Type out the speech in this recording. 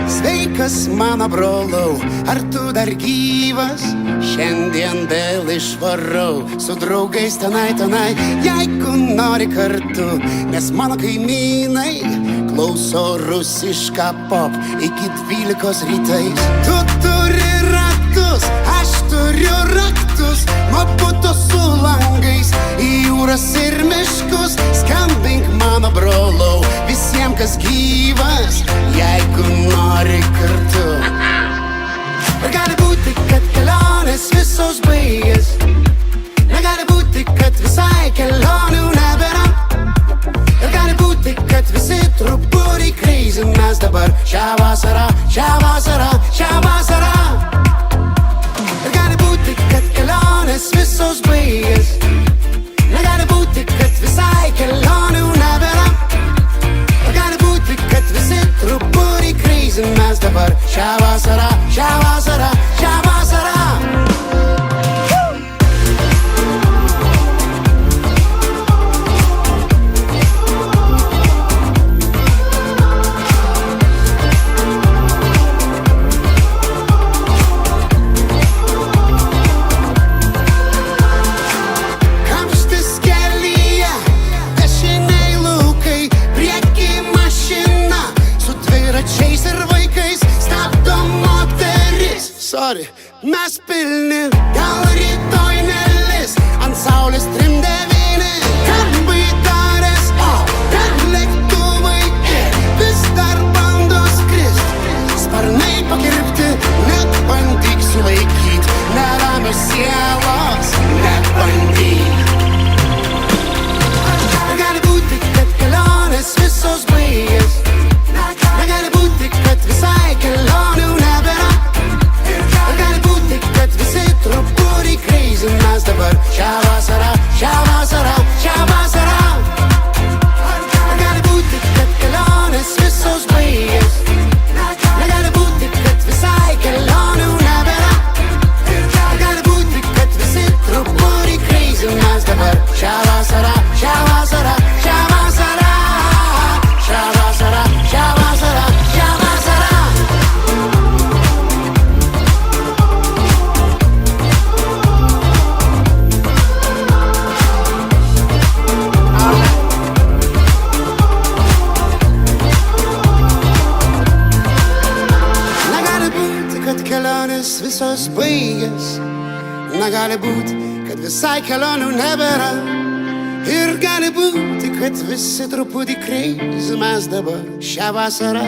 Sveikas mano brolau, ar tu dar gyvas? Šiandien vėl išvarau su draugais tenai. Jeigu nori kartu, nes mano kaimynai klauso rusišką pop iki 12 rytais. Tu turi raktus, aš turiu raktus, mabuto su langais į jūras ir miškus. Skambink mano brolau visiems, kas gyvas, jeigu nori kartu. Ir gali būti, kad kelionės visos baigės, negali būti, kad visai kelionių nebėra. Ir gali būti, kad visi truputį crazy mes dabar šią vasarą. Ir gali būti, kad kelionės visos baigės, negali būti, kad visai kelionių nebėra. Ir gali būti, kad visi truputį crazy mes dabar šią vasarą. Sorry, mes pilni, gal rytoj nelis, ant saulės 3-9. Ten baidarės, ten lėktuvai vis dar bando skrist. Sparnai pakirpti, net bandyk sulaikyt neramios sielos, net bandyk. Gali būti, kad kelionės visos baigės, negali būti, kad visai kelionių nebėra. Truputį crazy mes dabar šią vasarą. Gali būti, kad kelionės visos baigės, negali būti, kad visai kelionių nebėra. Gali būti, kad visi truputį crazy mes dabar šią vasarą. Kelionės visos baigės, negali būti, kad visai kelionių nebėra. Ir gali būti, kad visi truputį crazy mes dabar šią vasarą.